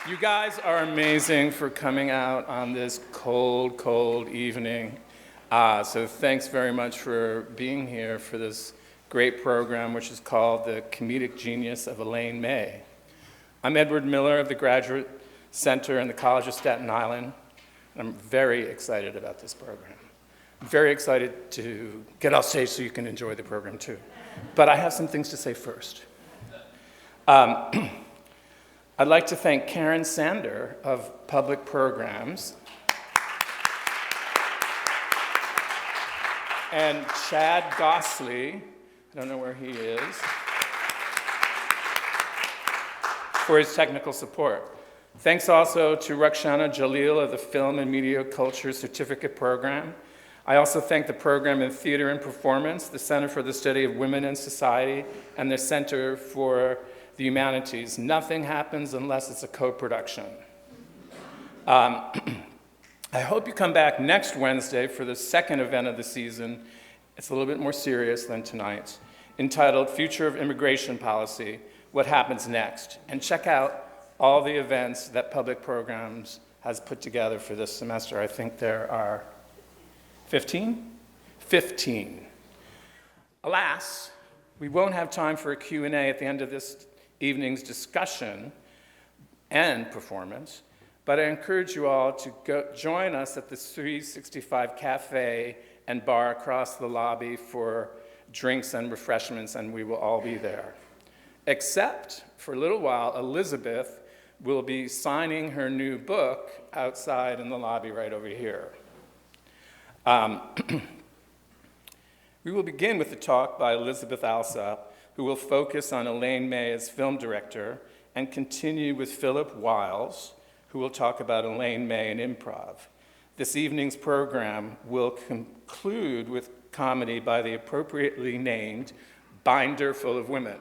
You guys are amazing for coming out on this cold, cold evening. So thanks very much for being here for this great program, which is called The Comedic Genius of Elaine May. I'm Edward Miller of the Graduate Center in the College of Staten Island, and I'm very excited about this program. I'm very excited to get off stage so you can enjoy the program too. But I have some things to say first. I'd like to thank Karen Sander of Public Programs and Chad Gosley, I don't know where he is, for his technical support. Thanks also to Rakshana Jalil of the Film and Media Culture Certificate Program. I also thank the Program in Theater and Performance, the Center for the Study of Women in Society, and the Center for the Humanities. Nothing happens unless it's a co-production. I hope you come back next Wednesday for the second event of the season. It's a little bit more serious than tonight's, entitled Future of Immigration Policy, What Happens Next? And check out all the events that Public Programs has put together for this semester. I think there are 15? 15. Alas, we won't have time for a Q&A at the end of this evening's discussion and performance, but I encourage you all to join us at the 365 Cafe and Bar across the lobby for drinks and refreshments, and we will all be there. Except, for a little while, Elizabeth will be signing her new book outside in the lobby right over here. We will begin with a talk by Elizabeth Alsop, who will focus on Elaine May as film director, and continue with Philip Wiles, who will talk about Elaine May and improv. This evening's program will conclude with comedy by the appropriately named Binder Full of Women.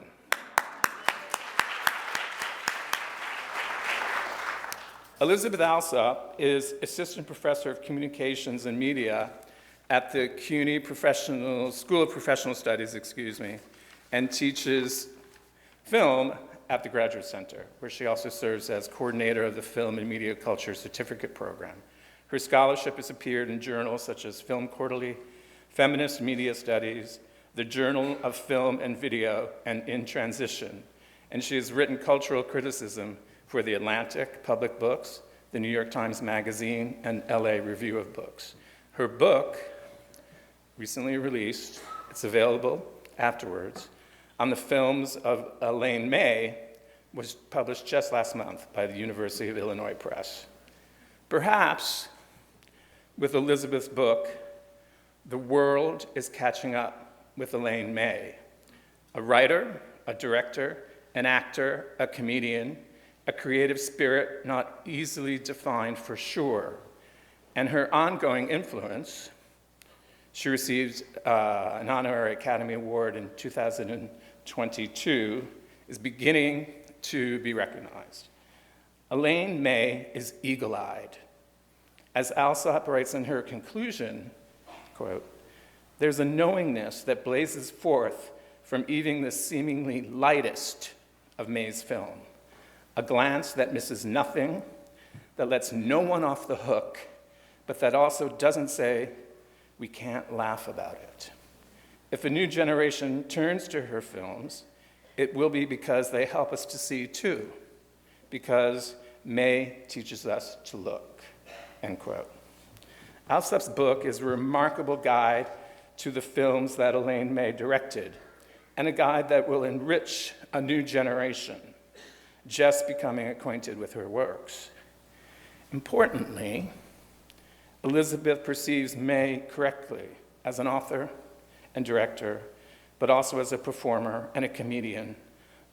Elizabeth Alsop is assistant professor of communications and media at the CUNY School of Professional Studies, and teaches film at the Graduate Center, where she also serves as coordinator of the Film and Media Culture Certificate Program. Her scholarship has appeared in journals such as Film Quarterly, Feminist Media Studies, the Journal of Film and Video, and In Transition. And she has written cultural criticism for The Atlantic, Public Books, the New York Times Magazine, and LA Review of Books. Her book, recently released, it's available afterwards, on the films of Elaine May, was published just last month by the University of Illinois Press. Perhaps, with Elizabeth's book, the world is catching up with Elaine May, a writer, a director, an actor, a comedian, a creative spirit not easily defined for sure, and her ongoing influence. She received an honorary Academy Award in 2022, is beginning to be recognized. Elaine May is eagle-eyed. As Alsop writes in her conclusion, quote, "There's a knowingness that blazes forth from even the seemingly lightest of May's film, a glance that misses nothing, that lets no one off the hook, but that also doesn't say, we can't laugh about it. If a new generation turns to her films, it will be because they help us to see too, because May teaches us to look," end quote. Alsop's book is a remarkable guide to the films that Elaine May directed, and a guide that will enrich a new generation just becoming acquainted with her works. Importantly, Elizabeth perceives May correctly as an author and director, but also as a performer and a comedian,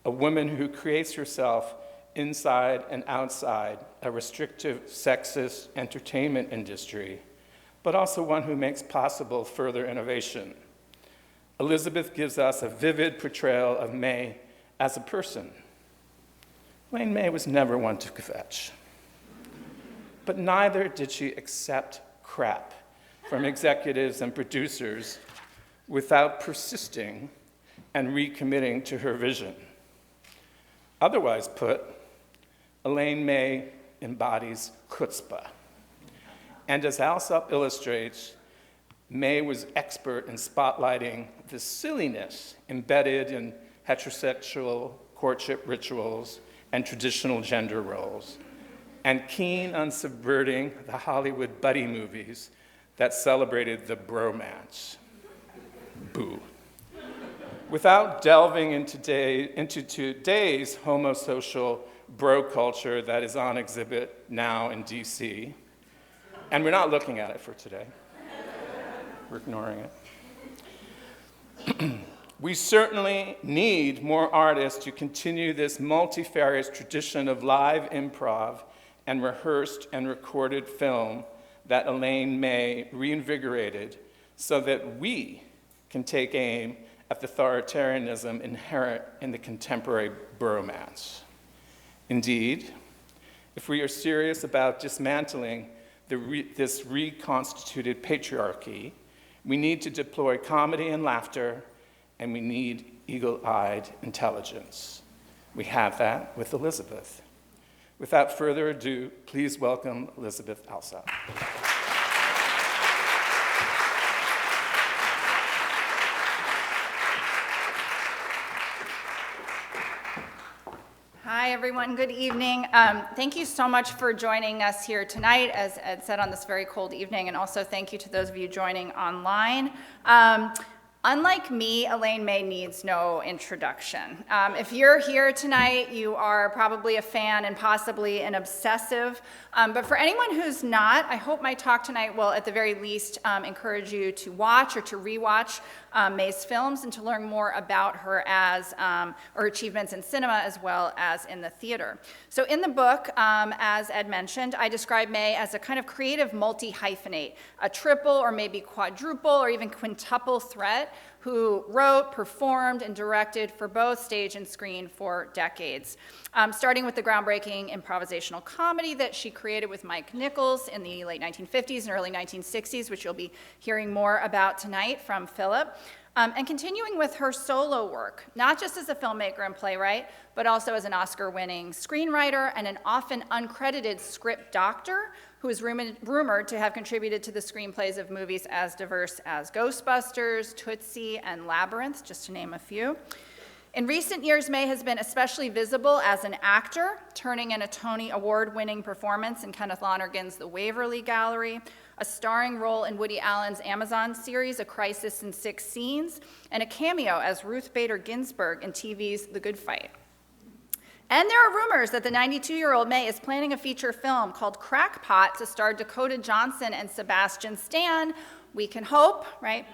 a woman who creates herself inside and outside a restrictive, sexist entertainment industry, but also one who makes possible further innovation. Elizabeth gives us a vivid portrayal of May as a person. Elaine May was never one to kvetch. But neither did she accept crap from executives and producers without persisting and recommitting to her vision. Otherwise put, Elaine May embodies chutzpah. And as Alsop illustrates, May was expert in spotlighting the silliness embedded in heterosexual courtship rituals and traditional gender roles, and keen on subverting the Hollywood buddy movies that celebrated the bromance. Boo. Without delving into today's homosocial bro culture that is on exhibit now in DC, and we're not looking at it for today. We're ignoring it. We certainly need more artists to continue this multifarious tradition of live improv and rehearsed and recorded film that Elaine May reinvigorated so that we can take aim at the authoritarianism inherent in the contemporary bromance. Indeed, if we are serious about dismantling this reconstituted patriarchy, we need to deploy comedy and laughter, and we need eagle-eyed intelligence. We have that with Elizabeth. Without further ado, please welcome Elizabeth Alsop. Hi, everyone. Good evening. Thank you so much for joining us here tonight, as Ed said, on this very cold evening, and also thank you to those of you joining online. Unlike me, Elaine May needs no introduction. If you're here tonight, you are probably a fan and possibly an obsessive. But for anyone who's not, I hope my talk tonight will, at the very least, encourage you to watch or to rewatch May's films and to learn more about her as her achievements in cinema as well as in the theater. So in the book, as Ed mentioned, I describe May as a kind of creative multi-hyphenate, a triple or maybe quadruple or even quintuple threat who wrote, performed, and directed for both stage and screen for decades. Starting with the groundbreaking improvisational comedy that she created with Mike Nichols in the late 1950s and early 1960s, which you'll be hearing more about tonight from Philip. And continuing with her solo work, not just as a filmmaker and playwright, but also as an Oscar-winning screenwriter and an often uncredited script doctor who is rumored to have contributed to the screenplays of movies as diverse as Ghostbusters, Tootsie, and Labyrinth, just to name a few. In recent years, May has been especially visible as an actor, turning in a Tony Award-winning performance in Kenneth Lonergan's The Waverly Gallery, a starring role in Woody Allen's Amazon series, A Crisis in 6 Scenes, and a cameo as Ruth Bader Ginsburg in TV's The Good Fight. And there are rumors that the 92-year-old May is planning a feature film called Crackpot to star Dakota Johnson and Sebastian Stan. We can hope, right?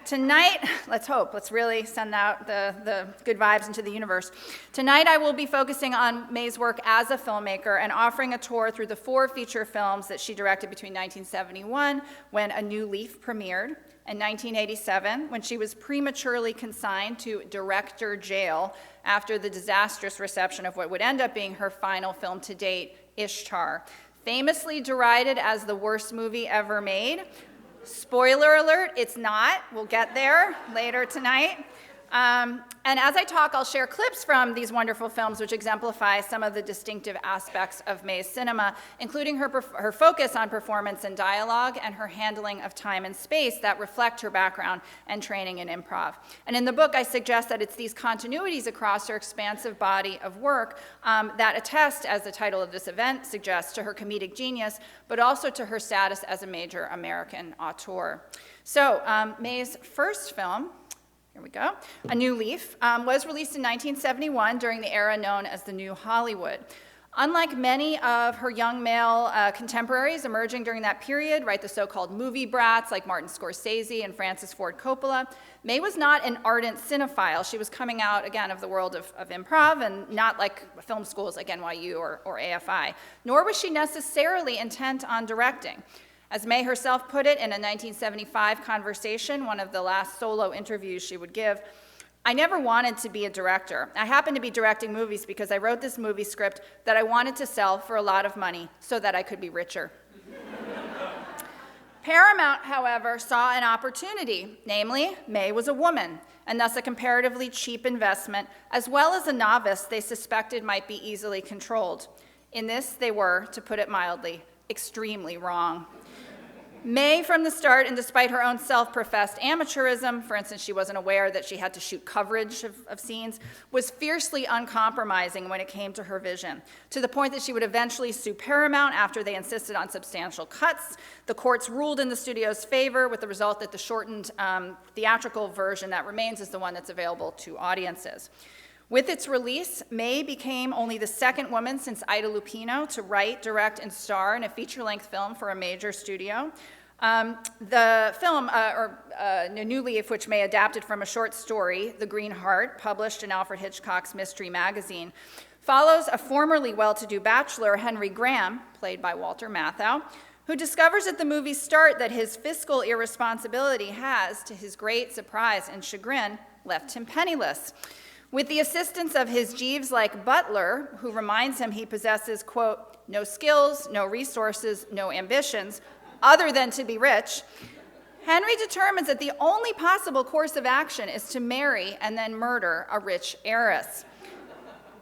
Tonight, let's hope. Let's really send out the good vibes into the universe. Tonight, I will be focusing on May's work as a filmmaker and offering a tour through the 4 feature films that she directed between 1971, when A New Leaf premiered, and 1987, when she was prematurely consigned to director jail after the disastrous reception of what would end up being her final film to date, Ishtar. Famously derided as the worst movie ever made. Spoiler alert, it's not. We'll get there later tonight. And as I talk, I'll share clips from these wonderful films which exemplify some of the distinctive aspects of May's cinema, including her focus on performance and dialogue and her handling of time and space that reflect her background and training in improv. And in the book, I suggest that it's these continuities across her expansive body of work that attest, as the title of this event suggests, to her comedic genius, but also to her status as a major American auteur. So May's first film, here we go. A New Leaf was released in 1971 during the era known as the New Hollywood. Unlike many of her young male contemporaries emerging during that period, right, the so-called movie brats like Martin Scorsese and Francis Ford Coppola, May was not an ardent cinephile. She was coming out, again, of the world of improv and not like film schools like NYU or AFI, nor was she necessarily intent on directing. As May herself put it in a 1975 conversation, one of the last solo interviews she would give, I never wanted to be a director. I happened to be directing movies because I wrote this movie script that I wanted to sell for a lot of money so that I could be richer. Paramount, however, saw an opportunity, namely, May was a woman, and thus a comparatively cheap investment, as well as a novice they suspected might be easily controlled. In this, they were, to put it mildly, extremely wrong. May, from the start, and despite her own self-professed amateurism, for instance, she wasn't aware that she had to shoot coverage of scenes, was fiercely uncompromising when it came to her vision, to the point that she would eventually sue Paramount after they insisted on substantial cuts. The courts ruled in the studio's favor, with the result that the shortened theatrical version that remains is the one that's available to audiences. With its release, May became only the second woman since Ida Lupino to write, direct, and star in a feature-length film for a major studio. The film, New Leaf, which May adapted from a short story, The Green Heart, published in Alfred Hitchcock's Mystery Magazine, follows a formerly well-to-do bachelor, Henry Graham, played by Walter Matthau, who discovers at the movie's start that his fiscal irresponsibility has, to his great surprise and chagrin, left him penniless. With the assistance of his Jeeves-like butler, who reminds him he possesses, quote, no skills, no resources, no ambitions, other than to be rich, Henry determines that the only possible course of action is to marry and then murder a rich heiress.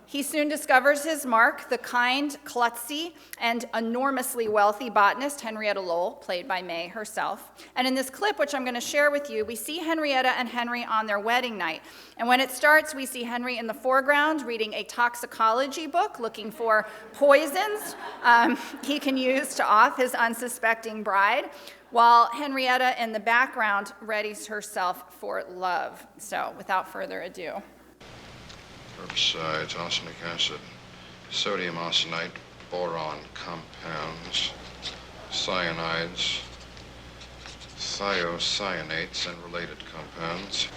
He soon discovers his mark, the kind, klutzy, and enormously wealthy botanist Henrietta Lowell, played by May herself. And in this clip, which I'm going to share with you, we see Henrietta and Henry on their wedding night. And when it starts, we see Henry in the foreground reading a toxicology book, looking for poisons he can use to off his unsuspecting bride, while Henrietta in the background readies herself for love. So without further ado. Herbicides, arsenic acid, sodium arsenite, boron compounds, cyanides, thiocyanates, and related compounds.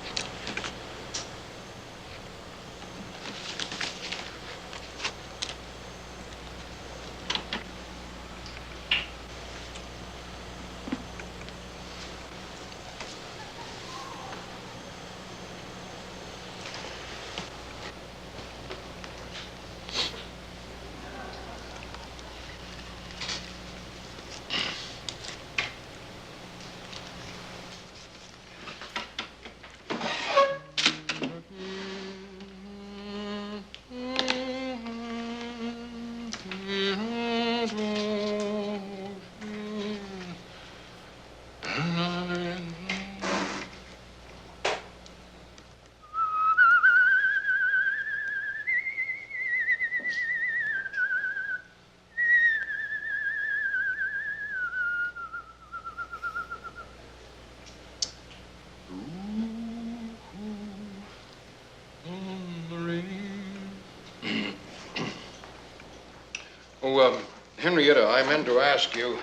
Henrietta, I meant to ask you,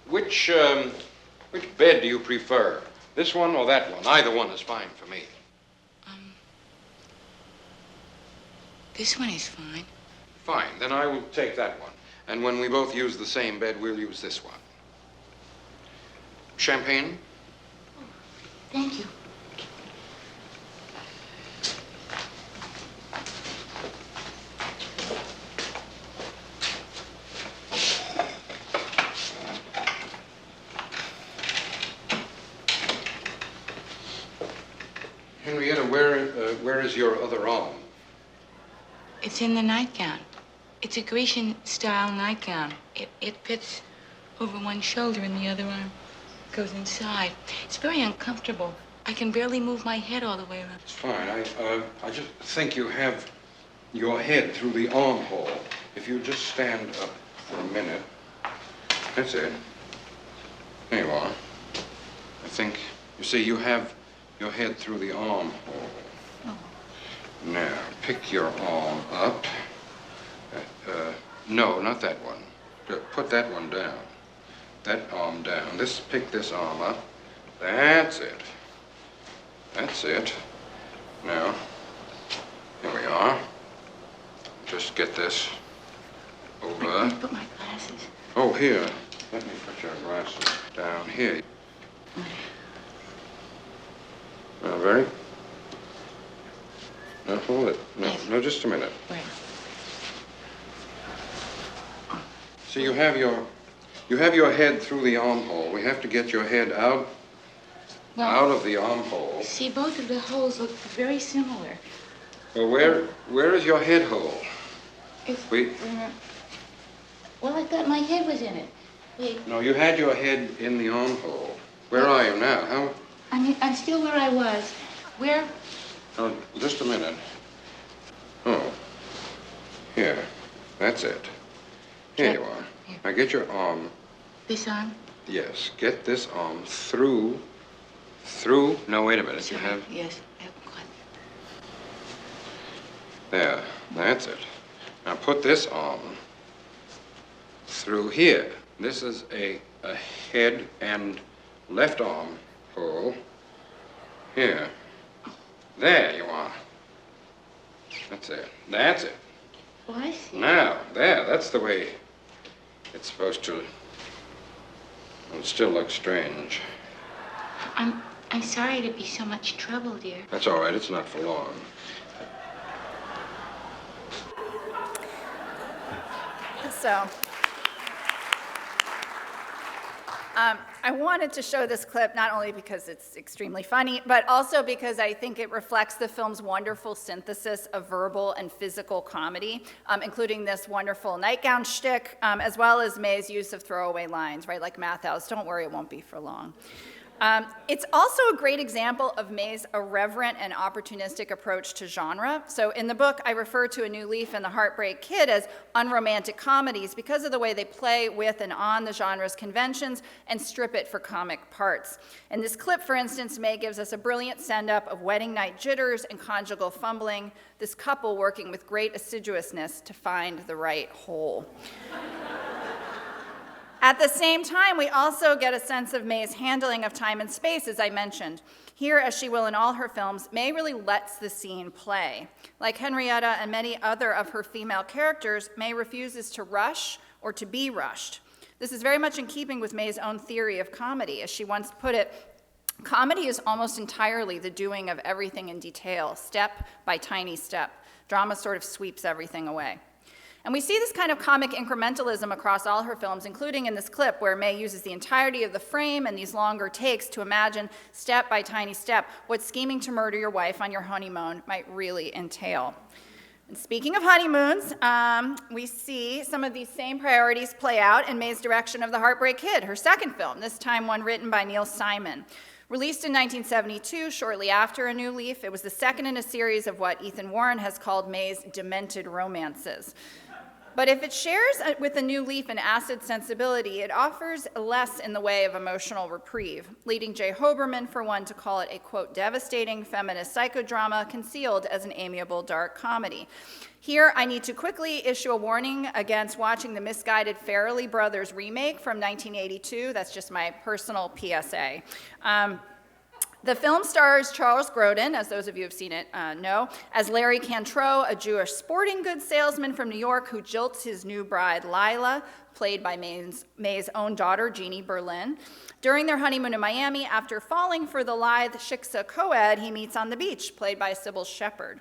which bed do you prefer? This one or that one? Either one is fine for me. This one is fine. Fine, then I will take that one. And when we both use the same bed, we'll use this one. Champagne? Thank you. Henrietta, where is your other arm? It's in the nightgown. It's a Grecian-style nightgown. It fits over one shoulder and the other arm goes inside. It's very uncomfortable. I can barely move my head all the way around. It's fine. I just think you have your head through the armhole. If you just stand up for a minute. That's it. There you are. I think, you see, you have your head through the armhole. Oh. Now, pick your arm up. No, not that one. Put that one down. That arm down. Pick this arm up. That's it. That's it. Now, here we are. Just get this over. Let me put my glasses. Oh, here. Let me put your glasses down here. Now, very. Now, hold it. No, just a minute. Where? So you have your You have your head through the armhole. We have to get your head out of the armhole. See, both of the holes look very similar. Well, where is your head hole? Well, I thought my head was in it. Wait. No, you had your head in the armhole. Where are you now? How? I'm still where I was. Where? Oh, just a minute. Oh. Here. That's it. Here you are. Here. Now get your arm. This arm? Yes, get this arm through. No, wait a minute. You have. Yes. What? There. That's it. Now put this arm through here. This is a head and left arm hole. Here. There you are. That's it. That's it. Oh, I see. Now, there, that's the way it's supposed to. It still looks strange. I'm sorry to be so much trouble, dear. That's all right, it's not for long. So, I wanted to show this clip not only because it's extremely funny, but also because I think it reflects the film's wonderful synthesis of verbal and physical comedy, including this wonderful nightgown shtick, as well as May's use of throwaway lines, right, like Math House, don't worry, it won't be for long. It's also a great example of May's irreverent and opportunistic approach to genre. So in the book, I refer to A New Leaf and The Heartbreak Kid as unromantic comedies because of the way they play with and on the genre's conventions and strip it for comic parts. In this clip, for instance, May gives us a brilliant send-up of wedding night jitters and conjugal fumbling, this couple working with great assiduousness to find the right hole. At the same time, we also get a sense of May's handling of time and space, as I mentioned. Here, as she will in all her films, May really lets the scene play. Like Henrietta and many other of her female characters, May refuses to rush or to be rushed. This is very much in keeping with May's own theory of comedy. As she once put it, comedy is almost entirely the doing of everything in detail, step by tiny step. Drama sort of sweeps everything away. And we see this kind of comic incrementalism across all her films, including in this clip where May uses the entirety of the frame and these longer takes to imagine, step by tiny step, what scheming to murder your wife on your honeymoon might really entail. And speaking of honeymoons, we see some of these same priorities play out in May's direction of The Heartbreak Kid, her second film, this time one written by Neil Simon. Released in 1972, shortly after A New Leaf, it was the second in a series of what Ethan Warren has called May's demented romances. But if it shares with A New Leaf an acid sensibility, it offers less in the way of emotional reprieve, leading Jay Hoberman, for one, to call it a, quote, devastating feminist psychodrama concealed as an amiable dark comedy. Here, I need to quickly issue a warning against watching the misguided Farrelly Brothers remake from 1982. That's just my personal PSA. The film stars Charles Grodin, as those of you who have seen it know, as Larry Cantrell, a Jewish sporting goods salesman from New York who jilts his new bride, Lila, played by May's own daughter, Jeannie Berlin. During their honeymoon in Miami, after falling for the lithe Shiksa co-ed he meets on the beach, played by Sybil Shepherd.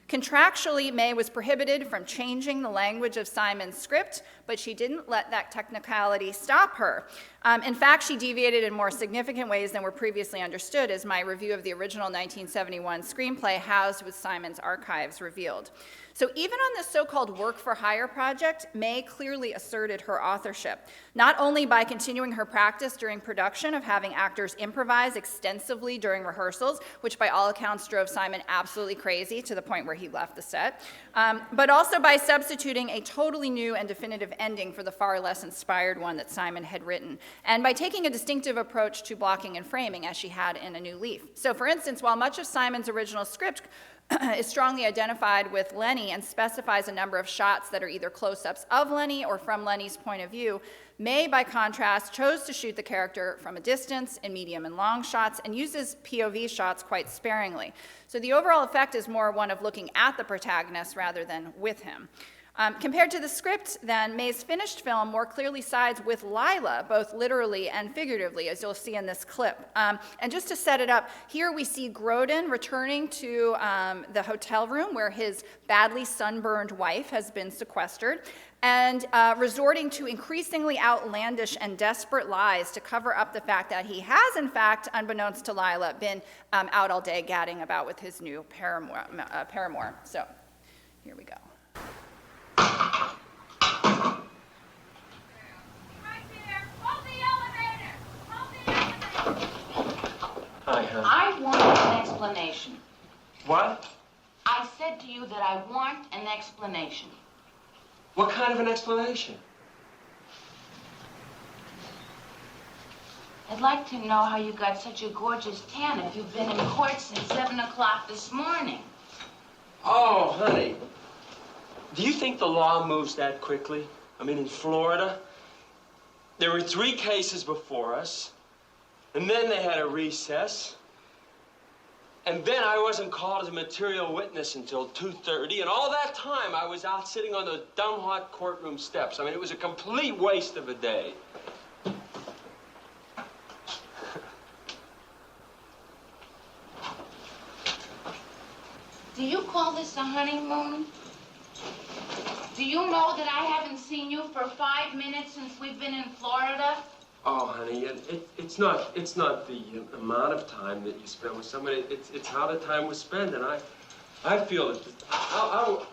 Contractually, May was prohibited from changing the language of Simon's script, but she didn't let that technicality stop her. In fact, she deviated in more significant ways than were previously understood, as my review of the original 1971 screenplay housed with Simon's archives revealed. So even on this so-called work-for-hire project, May clearly asserted her authorship, not only by continuing her practice during production of having actors improvise extensively during rehearsals, which by all accounts drove Simon absolutely crazy to the point where he left the set, but also by substituting a totally new and definitive ending for the far less inspired one that Simon had written, and by taking a distinctive approach to blocking and framing as she had in A New Leaf. So for instance, while much of Simon's original script is strongly identified with Lenny and specifies a number of shots that are either close-ups of Lenny or from Lenny's point of view, May, by contrast, chose to shoot the character from a distance in medium and long shots and uses POV shots quite sparingly. So the overall effect is more one of looking at the protagonist rather than with him. Compared to the script, then, May's finished film more clearly sides with Lila, both literally and figuratively, as you'll see in this clip. And just to set it up, here we see Grodin returning to the hotel room where his badly sunburned wife has been sequestered, and resorting to increasingly outlandish and desperate lies to cover up the fact that he has, in fact, unbeknownst to Lila, been out all day gadding about with his new paramour. So, here we go. Hi, hon. I want an explanation. What? I said to you that I want an explanation. What kind of an explanation? I'd like to know how you got such a gorgeous tan if you've been in court since 7 o'clock this morning. Oh, honey. Do you think the law moves that quickly? I mean, in Florida, there were 3 cases before us, and then they had a recess, and then I wasn't called as a material witness until 2:30, and all that time I was out sitting on the dumb hot courtroom steps. I mean, it was a complete waste of a day. Do you call this a honeymoon? Do you know that I haven't seen you for 5 minutes since we've been in Florida? Oh, honey, it's not the amount of time that you spend with somebody. It's how the time was spent, and I feel that I'll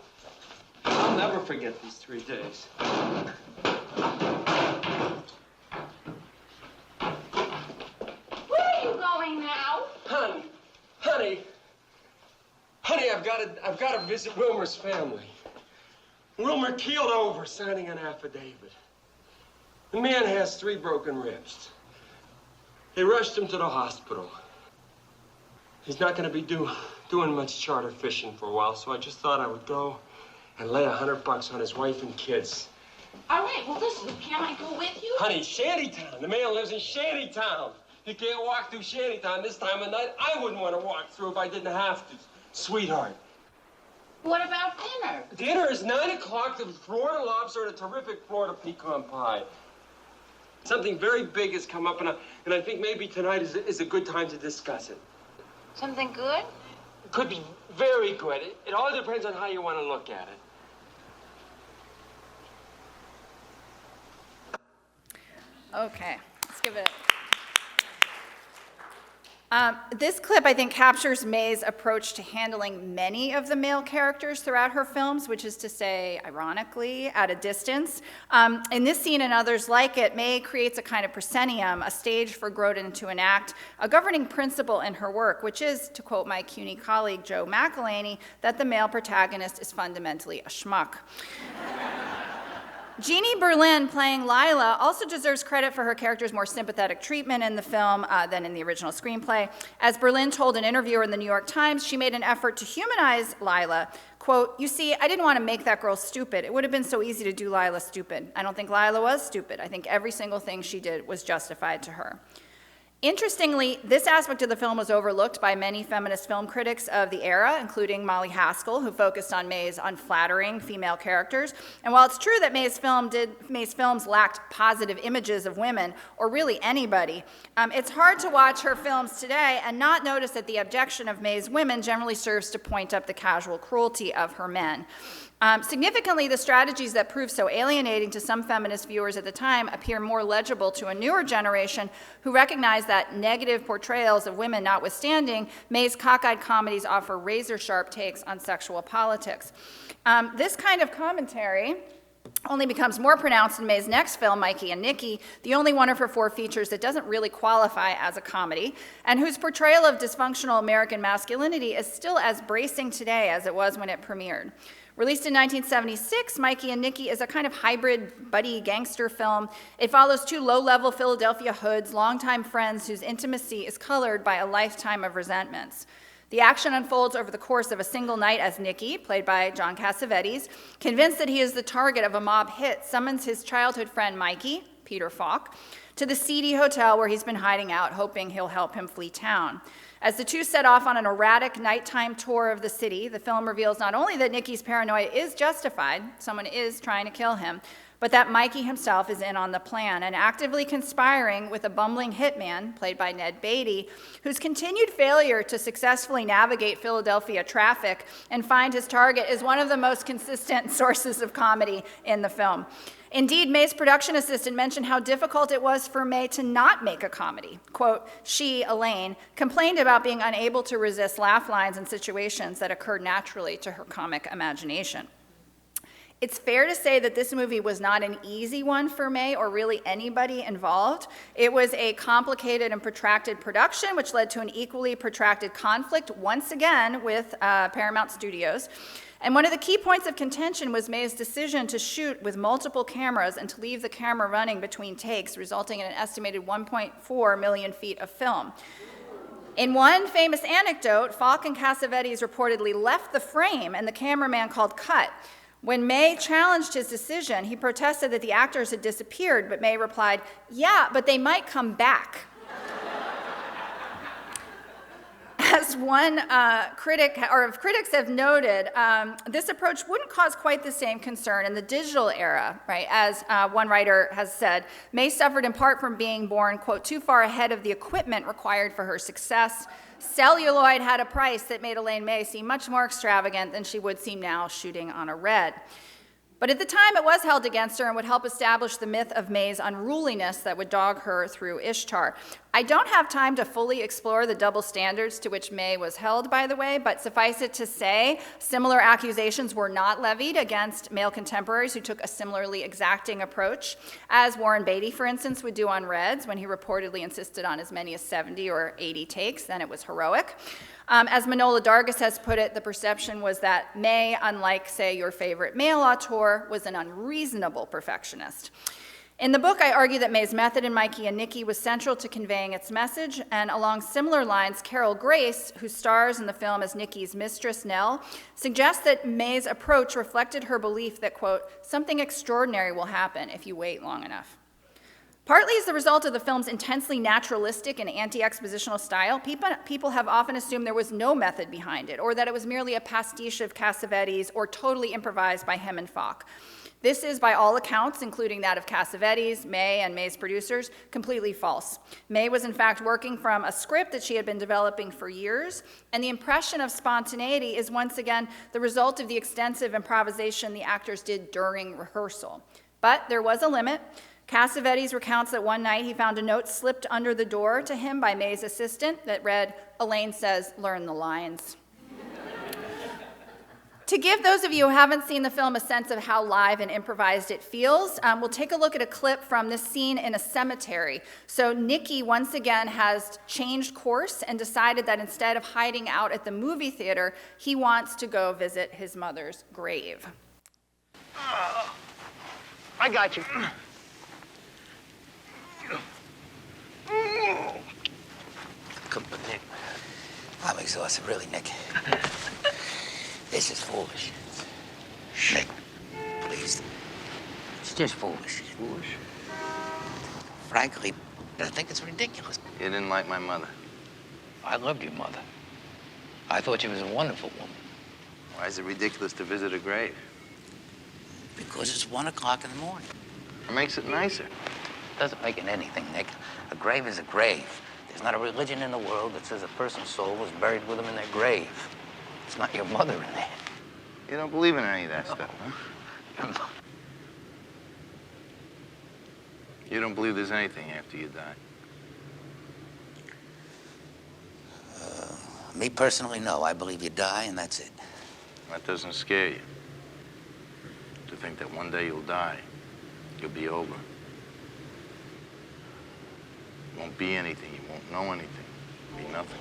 never forget these 3 days. Where are you going now? Honey, I've got to visit Wilmer's family. Wilmer keeled over signing an affidavit. The man has 3 broken ribs. They rushed him to the hospital. He's not going to be doing much charter fishing for a while, so I just thought I would go and lay $100 on his wife and kids. All right, well, listen, can I go with you? Honey, Shantytown. The man lives in Shantytown. You can't walk through Shantytown this time of night. I wouldn't want to walk through if I didn't have to, sweetheart. What about dinner? Dinner is 9 o'clock. The Florida lobster and a terrific Florida pecan pie. Something very big has come up, and I think maybe tonight is a good time to discuss it. Something good? It could be very good. It all depends on how you want to look at it. Okay, let's give it. This clip, I think, captures May's approach to handling many of the male characters throughout her films, which is to say, ironically, at a distance. In this scene and others like it, May creates a kind of proscenium, a stage for Grodin to enact a governing principle in her work, which is, to quote my CUNY colleague Joe McElhaney, that the male protagonist is fundamentally a schmuck. Jeannie Berlin, playing Lila, also deserves credit for her character's more sympathetic treatment in the film than in the original screenplay. As Berlin told an interviewer in the New York Times, she made an effort to humanize Lila. Quote, "You see, I didn't want to make that girl stupid. It would have been so easy to do Lila stupid. I don't think Lila was stupid. I think every single thing she did was justified to her." Interestingly, this aspect of the film was overlooked by many feminist film critics of the era, including Molly Haskell, who focused on May's unflattering female characters. And while it's true that May's films lacked positive images of women, or really anybody, it's hard to watch her films today and not notice that the objection of May's women generally serves to point up the casual cruelty of her men. Significantly, the strategies that proved so alienating to some feminist viewers at the time appear more legible to a newer generation who recognize that negative portrayals of women notwithstanding, May's cockeyed comedies offer razor-sharp takes on sexual politics. This kind of commentary only becomes more pronounced in May's next film, Mikey and Nicky, the only one of her 4 features that doesn't really qualify as a comedy, and whose portrayal of dysfunctional American masculinity is still as bracing today as it was when it premiered. Released in 1976, Mikey and Nicky is a kind of hybrid buddy gangster film. It follows 2 low-level Philadelphia hoods, longtime friends whose intimacy is colored by a lifetime of resentments. The action unfolds over the course of a single night as Nicky, played by John Cassavetes, convinced that he is the target of a mob hit, summons his childhood friend Mikey, Peter Falk, to the seedy hotel where he's been hiding out, hoping he'll help him flee town. As the two set off on an erratic nighttime tour of the city, the film reveals not only that Nicky's paranoia is justified, someone is trying to kill him, but that Mikey himself is in on the plan and actively conspiring with a bumbling hitman, played by Ned Beatty, whose continued failure to successfully navigate Philadelphia traffic and find his target is one of the most consistent sources of comedy in the film. Indeed, May's production assistant mentioned how difficult it was for May to not make a comedy. Quote, she, Elaine, complained about being unable to resist laugh lines in situations that occurred naturally to her comic imagination. It's fair to say that this movie was not an easy one for May or really anybody involved. It was a complicated and protracted production, which led to an equally protracted conflict, once again, with Paramount Studios. And one of the key points of contention was May's decision to shoot with multiple cameras and to leave the camera running between takes, resulting in an estimated 1.4 million feet of film. In one famous anecdote, Falk and Cassavetes reportedly left the frame and the cameraman called cut. When May challenged his decision, he protested that the actors had disappeared, but May replied, yeah, but they might come back. As one critics have noted, this approach wouldn't cause quite the same concern in the digital era, right? As one writer has said, May suffered in part from being born, quote, too far ahead of the equipment required for her success. Celluloid had a price that made Elaine May seem much more extravagant than she would seem now shooting on a red. But at the time, it was held against her and would help establish the myth of May's unruliness that would dog her through Ishtar. I don't have time to fully explore the double standards to which May was held, by the way, but suffice it to say, similar accusations were not levied against male contemporaries who took a similarly exacting approach, as Warren Beatty, for instance, would do on Reds when he reportedly insisted on as many as 70 or 80 takes. Then it was heroic. As Manohla Dargis has put it, the perception was that May, unlike, say, your favorite male auteur, was an unreasonable perfectionist. In the book, I argue that May's method in Mikey and Nicky was central to conveying its message, and along similar lines, Carol Grace, who stars in the film as Nicky's mistress, Nell, suggests that May's approach reflected her belief that, quote, something extraordinary will happen if you wait long enough. Partly as the result of the film's intensely naturalistic and anti-expositional style, people have often assumed there was no method behind it, or that it was merely a pastiche of Cassavetes or totally improvised by him and Falk. This is, by all accounts, including that of Cassavetes, May, and May's producers, completely false. May was in fact working from a script that she had been developing for years, and the impression of spontaneity is once again the result of the extensive improvisation the actors did during rehearsal. But there was a limit. Cassavetes recounts that one night he found a note slipped under the door to him by May's assistant that read, Elaine says, learn the lines. To give those of you who haven't seen the film a sense of how live and improvised it feels, we'll take a look at a clip from this scene in a cemetery. So Nicky, once again, has changed course and decided that instead of hiding out at the movie theater, he wants to go visit his mother's grave. I got you. Come, Nick. I'm exhausted, really, Nick. This is foolish. Nick, please. It's just foolish. Foolish? Frankly, I think it's ridiculous. You didn't like my mother. I loved your mother. I thought she was a wonderful woman. Why is it ridiculous to visit a grave? Because it's 1 o'clock in the morning. It makes it nicer. Doesn't make it anything, Nick. A grave is a grave. There's not a religion in the world that says a person's soul was buried with them in their grave. It's not your mother in there. You don't believe in any of that stuff, huh? You don't believe there's anything after you die? Me personally, no. I believe you die and that's it. That doesn't scare you. To think that one day you'll die, you'll be over. You won't be anything. You won't know anything. You'll be nothing.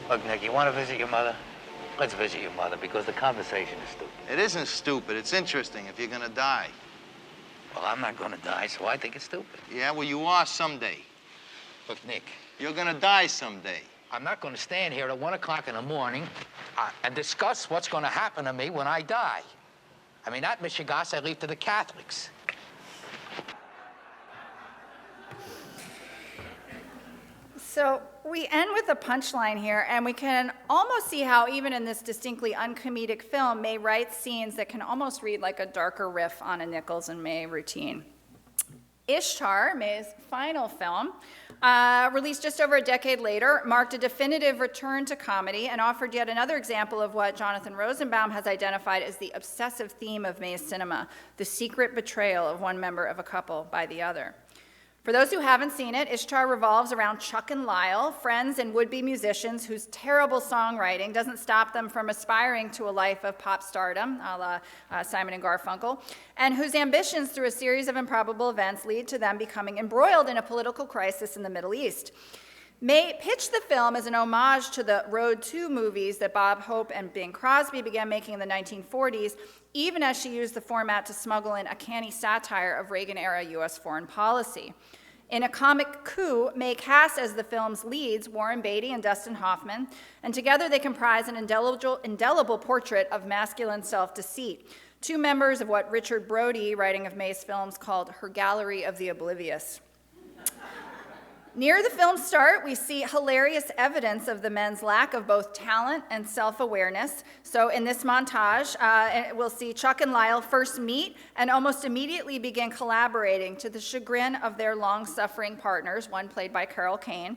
Look, Nick, you want to visit your mother? Let's visit your mother because the conversation is stupid. It isn't stupid. It's interesting if you're gonna die. Well, I'm not going to die, so I think it's stupid. Yeah, well, you are someday. Look, Nick, You're gonna die someday. I'm not going to stand here at 1 o'clock in the morning and discuss what's going to happen to me when I die. I mean, that Michigas I leave to the Catholics. So we end with a punchline here, and we can almost see how even in this distinctly uncomedic film, May writes scenes that can almost read like a darker riff on a Nichols and May routine. Ishtar, May's final film, released just over a decade later, marked a definitive return to comedy and offered yet another example of what Jonathan Rosenbaum has identified as the obsessive theme of May's cinema, the secret betrayal of one member of a couple by the other. For those who haven't seen it, Ishtar revolves around Chuck and Lyle, friends and would-be musicians whose terrible songwriting doesn't stop them from aspiring to a life of pop stardom, a la Simon and Garfunkel, and whose ambitions through a series of improbable events lead to them becoming embroiled in a political crisis in the Middle East. May pitched the film as an homage to the Road 2 movies that Bob Hope and Bing Crosby began making in the 1940s, even as she used the format to smuggle in a canny satire of Reagan-era U.S. foreign policy. In a comic coup, May cast as the film's leads Warren Beatty and Dustin Hoffman, and together they comprise an indelible portrait of masculine self-deceit, two members of what Richard Brody, writing of May's films, called her gallery of the oblivious. Near the film's start, we see hilarious evidence of the men's lack of both talent and self-awareness. So in this montage, we'll see Chuck and Lyle first meet and almost immediately begin collaborating to the chagrin of their long-suffering partners, one played by Carol Kane.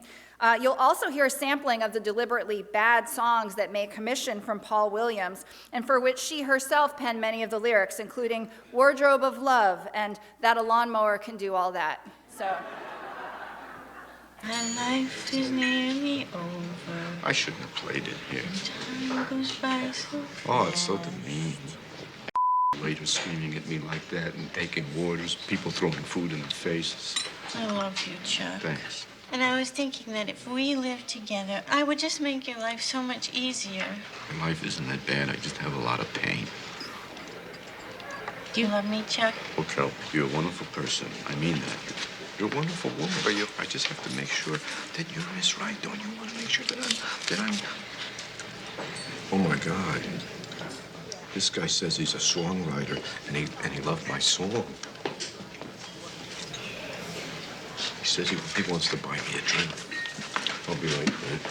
You'll also hear a sampling of the deliberately bad songs that May commissioned from Paul Williams, and for which she herself penned many of the lyrics, including Wardrobe of Love and That a Lawnmower Can Do All That. So. My life is nearly over. I shouldn't have played it here. Time goes by so fast. Oh, it's so demeaning. Later screaming at me like that and taking orders, people throwing food in their faces. I love you, Chuck. Thanks. And I was thinking that if we lived together, I would just make your life so much easier. My life isn't that bad. I just have a lot of pain. Do you love me, Chuck? Well, Carol, you're a wonderful person. I mean that. You're a wonderful woman, but I just have to make sure that you're as right. Don't you want to make sure that I'm... Oh, my God. This guy says he's a songwriter, and he loved my song. He says he wants to buy me a drink. I'll be right back.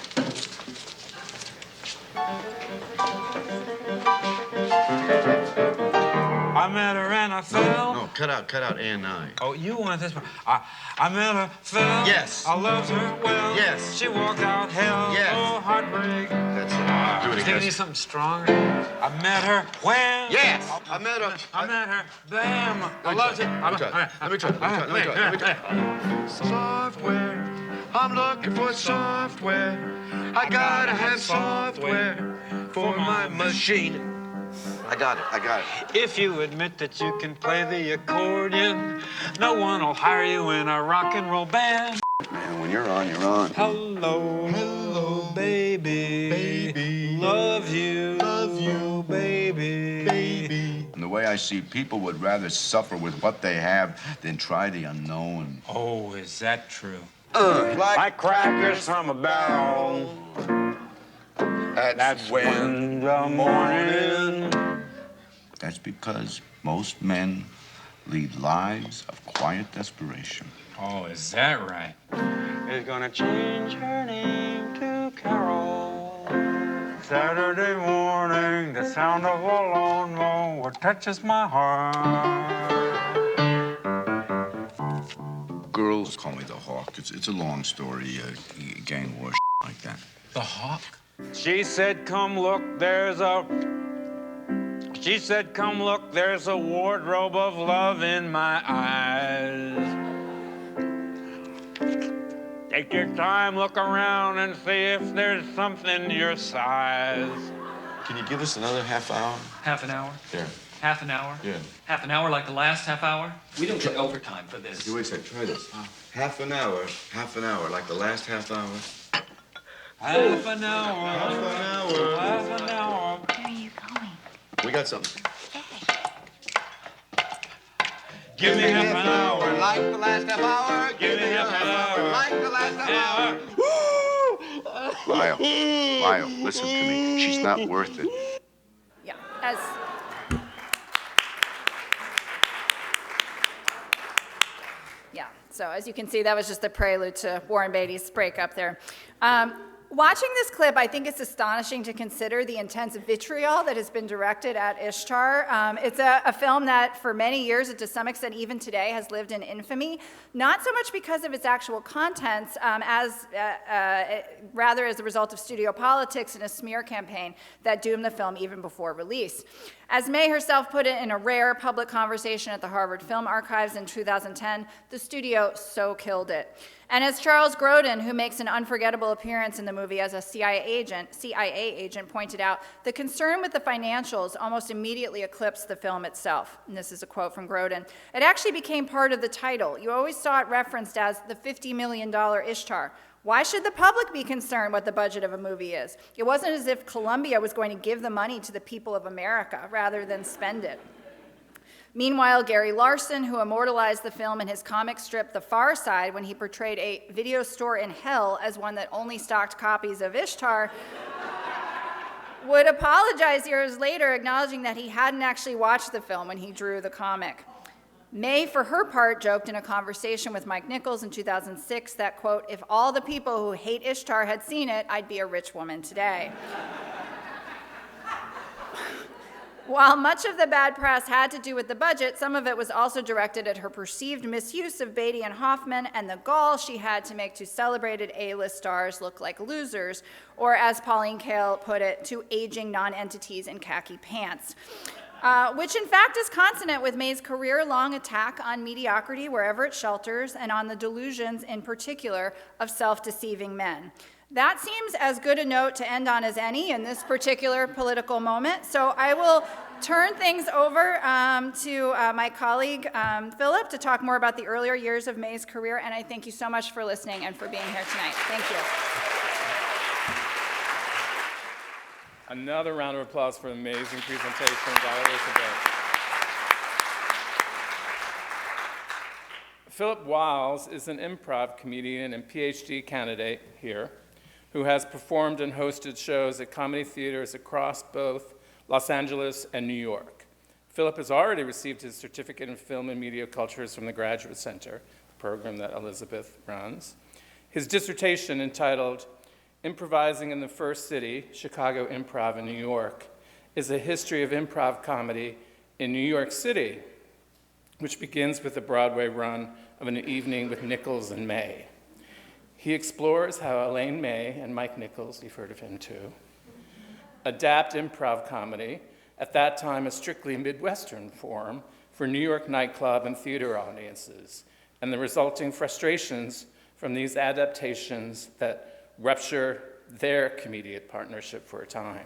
I met her and I fell. No, cut out and I. Oh, you want this one? I met her, fell. Yes. I loved her well. Yes. She walked out hell. Yes. Oh, heartbreak. That's it. Do it I think I again. need something stronger. I met her when. Yes. I met her. I met her. Bam. I loved her. Let me try. Software. I'm looking for software. I gotta have software for my machine. I got it. If you admit that you can play the accordion, no one will hire you in a rock and roll band. Man, when you're on, you're on. Hello, baby. Love you, baby. And the way I see people would rather suffer with what they have than try the unknown. Oh, is that true? Like crackers from a barrel. That's when the morning. That's because most men lead lives of quiet desperation. Oh, is that right? Is gonna change her name to Carol. Saturday morning, the sound of a lawnmower touches my heart. Girls call me the Hawk. It's a long story, gang war like that. The Hawk? She said, come look, there's a wardrobe of love in my eyes. Take your time, look around and see if there's something your size. Can you give us another half hour? Half an hour? Yeah. Half an hour? Yeah. Half an hour like the last half hour? We don't get overtime for this. Wait a second, try this. Half an hour, like the last half hour. Half an hour. Where are you going? We got something. Give me half an hour. Like the last half hour. Give me half an hour. Like the last half hour. Lyle, listen to me. She's not worth it. Yeah, so as you can see, that was just the prelude to Warren Beatty's breakup there. Watching this clip, I think it's astonishing to consider the intense vitriol that has been directed at Ishtar. It's a film that for many years, and to some extent even today, has lived in infamy, not so much because of its actual contents, rather as a result of studio politics and a smear campaign that doomed the film even before release. As May herself put it in a rare public conversation at the Harvard Film Archives in 2010, the studio so killed it. And as Charles Grodin, who makes an unforgettable appearance in the movie as a CIA agent, pointed out, the concern with the financials almost immediately eclipsed the film itself. And this is a quote from Grodin. It actually became part of the title. You always saw it referenced as the $50 million Ishtar. Why should the public be concerned what the budget of a movie is? It wasn't as if Columbia was going to give the money to the people of America rather than spend it. Meanwhile, Gary Larson, who immortalized the film in his comic strip The Far Side when he portrayed a video store in hell as one that only stocked copies of Ishtar, would apologize years later, acknowledging that he hadn't actually watched the film when he drew the comic. May, for her part, joked in a conversation with Mike Nichols in 2006 that, quote, if all the people who hate Ishtar had seen it, I'd be a rich woman today. While much of the bad press had to do with the budget, some of it was also directed at her perceived misuse of Beatty and Hoffman and the gall she had to make two celebrated A-list stars look like losers, or as Pauline Kael put it, to aging non-entities in khaki pants. Which in fact is consonant with May's career-long attack on mediocrity wherever it shelters and on the delusions in particular of self-deceiving men. That seems as good a note to end on as any in this particular political moment. So I will turn things over to my colleague, Philip, to talk more about the earlier years of May's career. And I thank you so much for listening and for being here tonight. Thank you. Another round of applause for an amazing presentation by Elizabeth. Philip Wiles is an improv comedian and PhD candidate here who has performed and hosted shows at comedy theaters across both Los Angeles and New York. Philip has already received his certificate in film and media cultures from the Graduate Center, the program that Elizabeth runs. His dissertation, entitled Improvising in the First City, Chicago Improv in New York, is a history of improv comedy in New York City, which begins with the Broadway run of An Evening with Nichols and May. He explores how Elaine May and Mike Nichols, you've heard of him too, adapt improv comedy, at that time a strictly Midwestern form, for New York nightclub and theater audiences, and the resulting frustrations from these adaptations that rupture their comedic partnership for a time.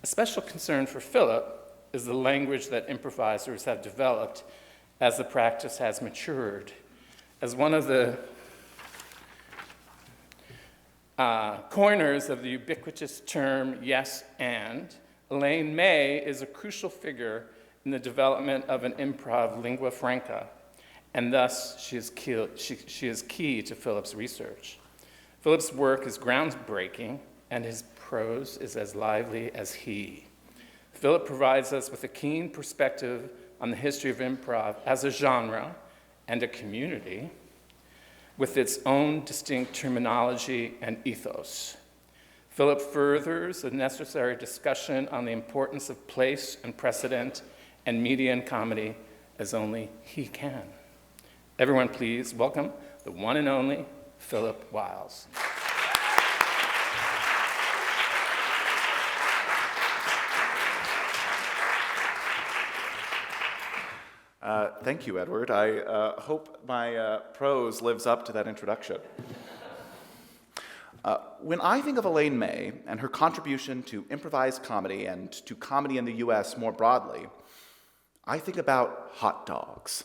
A special concern for Philip is the language that improvisers have developed as the practice has matured. As one of the coiners of the ubiquitous term yes and, Elaine May is a crucial figure in the development of an improv lingua franca, and thus she is key to Philip's research. Philip's work is groundbreaking, and his prose is as lively as he. Philip provides us with a keen perspective on the history of improv as a genre and a community, with its own distinct terminology and ethos. Philip furthers a necessary discussion on the importance of place and precedent and media and comedy as only he can. Everyone please welcome the one and only Philip Wiles. Thank you, Edward. I hope my prose lives up to that introduction. When I think of Elaine May and her contribution to improvised comedy and to comedy in the US more broadly, I think about hot dogs.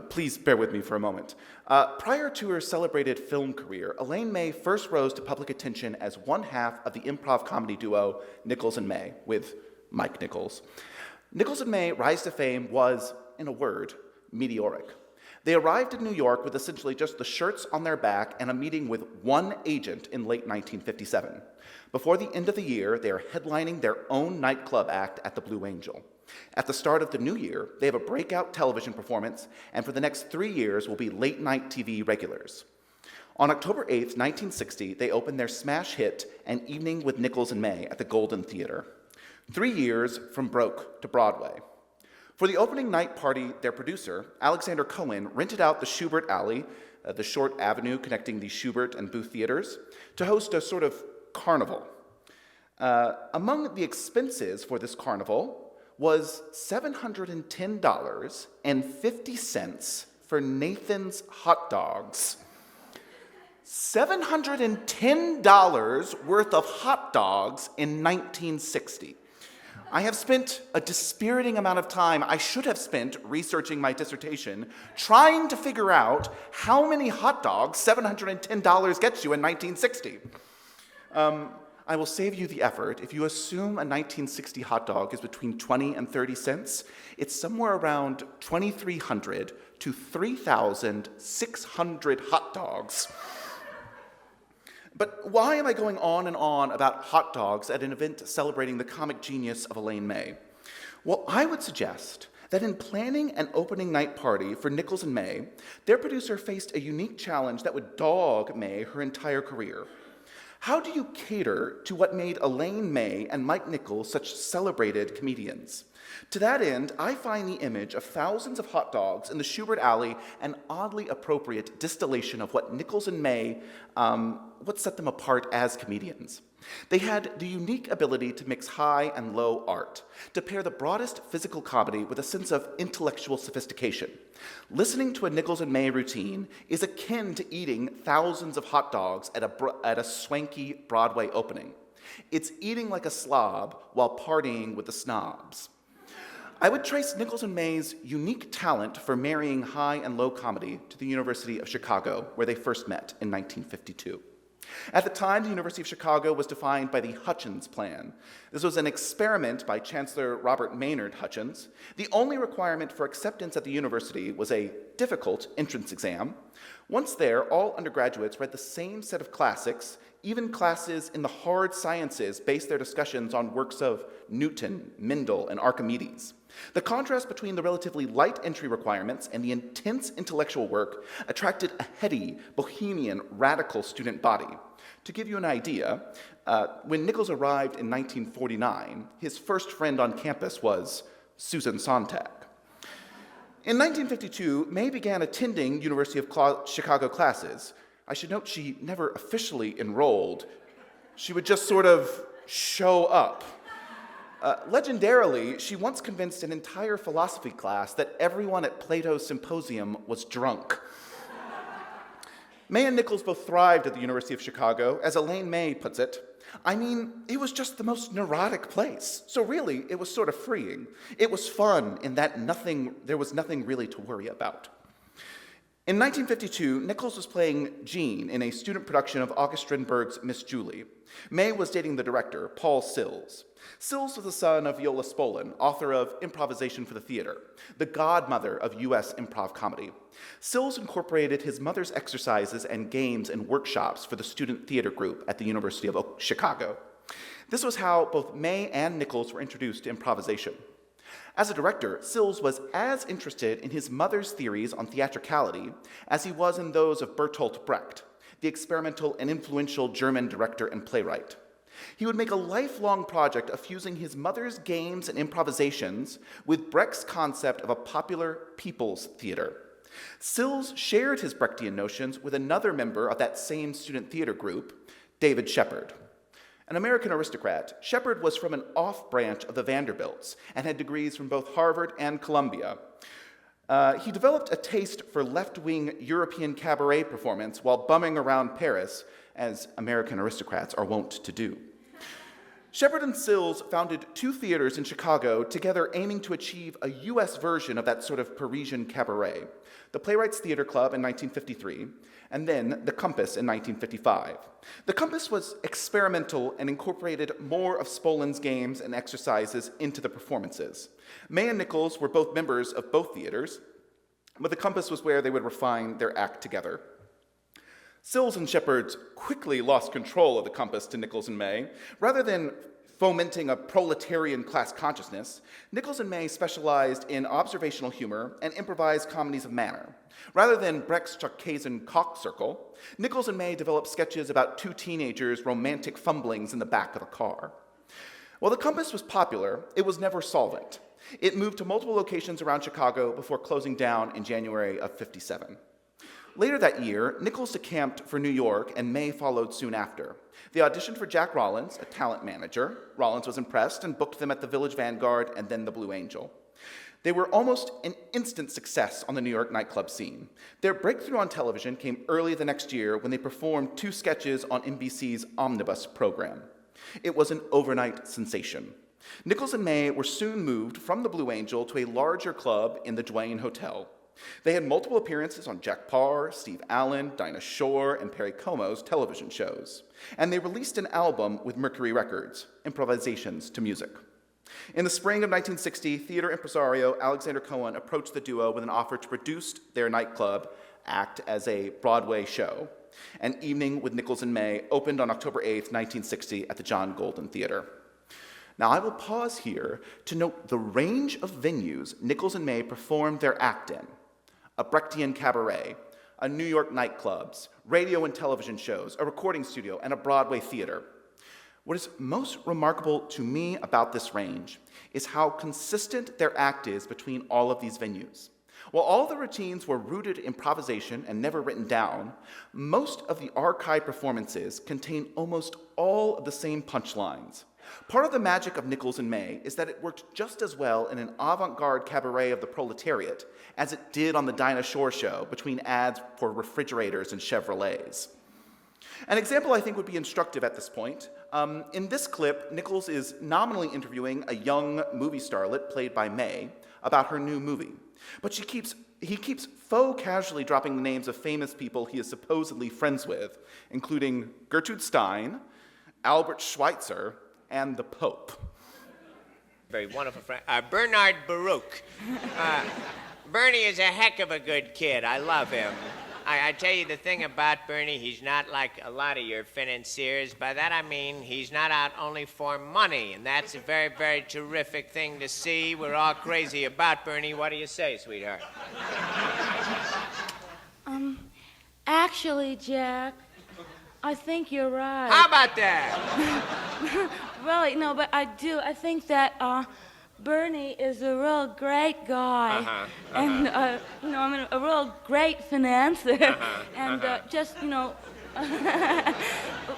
Please bear with me for a moment. Prior to her celebrated film career, Elaine May first rose to public attention as one half of the improv comedy duo Nichols and May, with Mike Nichols. Nichols and May rise to fame was, in a word, meteoric. They arrived in New York with essentially just the shirts on their back and a meeting with one agent in late 1957. Before the end of the year, they are headlining their own nightclub act at the Blue Angel. At the start of the new year, they have a breakout television performance, and for the next 3 years will be late-night TV regulars. On October 8th, 1960, they opened their smash hit An Evening with Nichols and May at the Golden Theater. 3 years from broke to Broadway. For the opening night party, their producer, Alexander Cohen, rented out the Schubert Alley, the short avenue connecting the Schubert and Booth theaters, to host a sort of carnival. Among the expenses for this carnival was $710.50 for Nathan's hot dogs. $710 worth of hot dogs in 1960. I have spent a dispiriting amount of time I should have spent researching my dissertation, trying to figure out how many hot dogs $710 gets you in 1960. I will save you the effort. If you assume a 1960 hot dog is between 20 and 30 cents, it's somewhere around 2,300 to 3,600 hot dogs. But why am I going on and on about hot dogs at an event celebrating the comic genius of Elaine May? Well, I would suggest that in planning an opening night party for Nichols and May, their producer faced a unique challenge that would dog May her entire career. How do you cater to what made Elaine May and Mike Nichols such celebrated comedians? To that end, I find the image of thousands of hot dogs in the Schubert Alley an oddly appropriate distillation of what Nichols and May, what set them apart as comedians. They had the unique ability to mix high and low art, to pair the broadest physical comedy with a sense of intellectual sophistication. Listening to a Nichols and May routine is akin to eating thousands of hot dogs at a swanky Broadway opening. It's eating like a slob while partying with the snobs. I would trace Nichols and May's unique talent for marrying high and low comedy to the University of Chicago, where they first met in 1952. At the time, the University of Chicago was defined by the Hutchins Plan. This was an experiment by Chancellor Robert Maynard Hutchins. The only requirement for acceptance at the university was a difficult entrance exam. Once there, all undergraduates read the same set of classics. Even classes in the hard sciences based their discussions on works of Newton, Mendel, and Archimedes. The contrast between the relatively light entry requirements and the intense intellectual work attracted a heady, bohemian, radical student body. To give you an idea, when Nichols arrived in 1949, his first friend on campus was Susan Sontag. In 1952, May began attending University of Chicago classes. I should note she never officially enrolled. She would just sort of show up. Legendarily, she once convinced an entire philosophy class that everyone at Plato's Symposium was drunk. May and Nichols both thrived at the University of Chicago. As Elaine May puts it, I mean, it was just the most neurotic place. So really, it was sort of freeing. It was fun in that there was nothing really to worry about. In 1952, Nichols was playing Jean in a student production of August Strindberg's Miss Julie. May was dating the director, Paul Sills. Sills was the son of Viola Spolin, author of Improvisation for the Theater, the godmother of U.S. improv comedy. Sills incorporated his mother's exercises and games and workshops for the student theater group at the University of Chicago. This was how both May and Nichols were introduced to improvisation. As a director, Sills was as interested in his mother's theories on theatricality as he was in those of Bertolt Brecht, the experimental and influential German director and playwright. He would make a lifelong project of fusing his mother's games and improvisations with Brecht's concept of a popular people's theater. Sills shared his Brechtian notions with another member of that same student theater group, David Shepard. An American aristocrat, Shepard was from an off-branch of the Vanderbilts and had degrees from both Harvard and Columbia. He developed a taste for left-wing European cabaret performance while bumming around Paris, as American aristocrats are wont to do. Shepard and Sills founded 2 theaters in Chicago, together aiming to achieve a U.S. version of that sort of Parisian cabaret, the Playwrights Theater Club in 1953, and then the Compass in 1955. The Compass was experimental and incorporated more of Spolin's games and exercises into the performances. May and Nichols were both members of both theaters, but the Compass was where they would refine their act together. Sills and Shepard quickly lost control of the Compass to Nichols and May. Rather than fomenting a proletarian class consciousness, Nichols and May specialized in observational humor and improvised comedies of manner. Rather than Brecht's Caucasian cock circle, Nichols and May developed sketches about two teenagers' romantic fumblings in the back of a car. While the Compass was popular, it was never solvent. It moved to multiple locations around Chicago before closing down in January of '57. Later that year, Nichols decamped for New York, and May followed soon after. They auditioned for Jack Rollins, a talent manager. Rollins was impressed and booked them at the Village Vanguard and then the Blue Angel. They were almost an instant success on the New York nightclub scene. Their breakthrough on television came early the next year when they performed 2 sketches on NBC's Omnibus program. It was an overnight sensation. Nichols and May were soon moved from the Blue Angel to a larger club in the Duane Hotel. They had multiple appearances on Jack Parr, Steve Allen, Dinah Shore, and Perry Como's television shows. And they released an album with Mercury Records, Improvisations to Music. In the spring of 1960, theater impresario Alexander Cohen approached the duo with an offer to produce their nightclub act as a Broadway show. An Evening with Nichols and May opened on October 8th, 1960 at the John Golden Theater. Now, I will pause here to note the range of venues Nichols and May performed their act in: a Brechtian cabaret, a New York nightclubs, radio and television shows, a recording studio, and a Broadway theater. What is most remarkable to me about this range is how consistent their act is between all of these venues. While all the routines were rooted in improvisation and never written down, most of the archive performances contain almost all of the same punchlines. Part of the magic of Nichols and May is that it worked just as well in an avant-garde cabaret of the proletariat as it did on the Dinah Shore show between ads for refrigerators and Chevrolets. An example I think would be instructive at this point. In this clip, Nichols is nominally interviewing a young movie starlet played by May about her new movie. But he keeps faux casually dropping the names of famous people he is supposedly friends with, including Gertrude Stein, Albert Schweitzer, and the Pope. Very wonderful friend. Bernard Baruch. Bernie is a heck of a good kid. I love him. I tell you the thing about Bernie, he's not like a lot of your financiers. By that I mean he's not out only for money, and that's a very, very terrific thing to see. We're all crazy about Bernie. What do you say, sweetheart? Actually, Jack, I think you're right. How about that? Really, no, but I do. I think that Bernie is a real great guy. And, I mean, a real great financer. And just,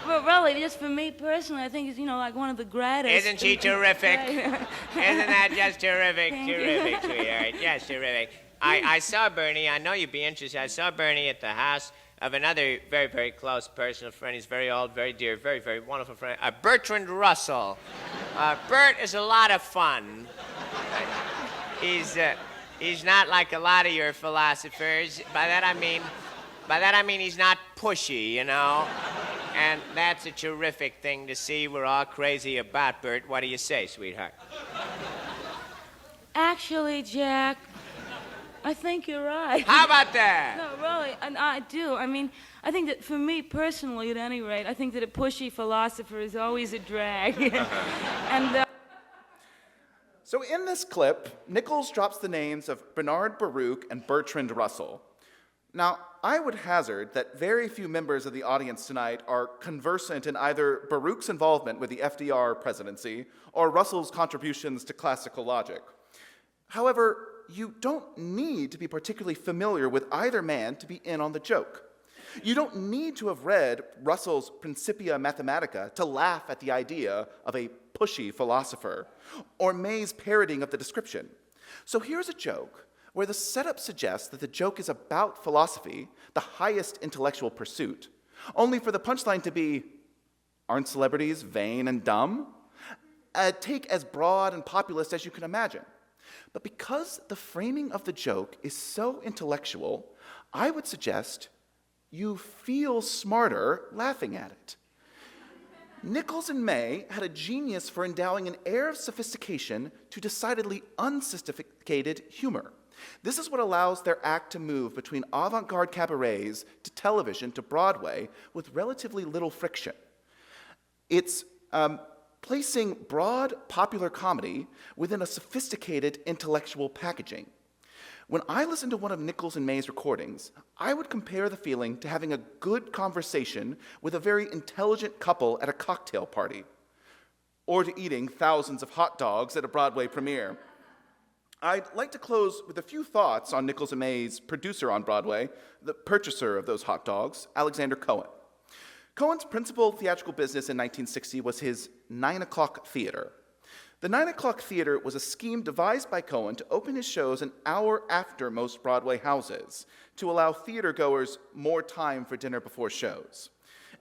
but really, just for me personally, I think he's, like one of the greatest. Isn't she terrific? Isn't that just terrific? Terrific, sweetheart. Yes, terrific. I saw Bernie. I know you'd be interested. I saw Bernie at the house of another very, very close personal friend. He's very old, very dear, very, very wonderful friend, Bertrand Russell. Bert is a lot of fun. He's not like a lot of your philosophers. By that I mean he's not pushy, And that's a terrific thing to see. We're all crazy about Bert. What do you say, sweetheart? Actually, Jack, I think you're right. How about that? No, really, and I do. I mean, I think that for me personally, at any rate, I think that a pushy philosopher is always a drag. And So in this clip, Nichols drops the names of Bernard Baruch and Bertrand Russell. Now, I would hazard that very few members of the audience tonight are conversant in either Baruch's involvement with the FDR presidency or Russell's contributions to classical logic. However, you don't need to be particularly familiar with either man to be in on the joke. You don't need to have read Russell's Principia Mathematica to laugh at the idea of a pushy philosopher, or May's parroting of the description. So here's a joke where the setup suggests that the joke is about philosophy, the highest intellectual pursuit, only for the punchline to be, aren't celebrities vain and dumb? A take as broad and populist as you can imagine. But because the framing of the joke is so intellectual, I would suggest you feel smarter laughing at it. Nichols and May had a genius for endowing an air of sophistication to decidedly unsophisticated humor. This is what allows their act to move between avant-garde cabarets to television to Broadway with relatively little friction. It's placing broad popular comedy within a sophisticated intellectual packaging. When I listen to one of Nichols and May's recordings, I would compare the feeling to having a good conversation with a very intelligent couple at a cocktail party, or to eating thousands of hot dogs at a Broadway premiere. I'd like to close with a few thoughts on Nichols and May's producer on Broadway, the purchaser of those hot dogs, Alexander Cohen. Cohen's principal theatrical business in 1960 was his 9 O'Clock Theater. The 9 O'Clock Theater was a scheme devised by Cohen to open his shows an hour after most Broadway houses, to allow theatergoers more time for dinner before shows.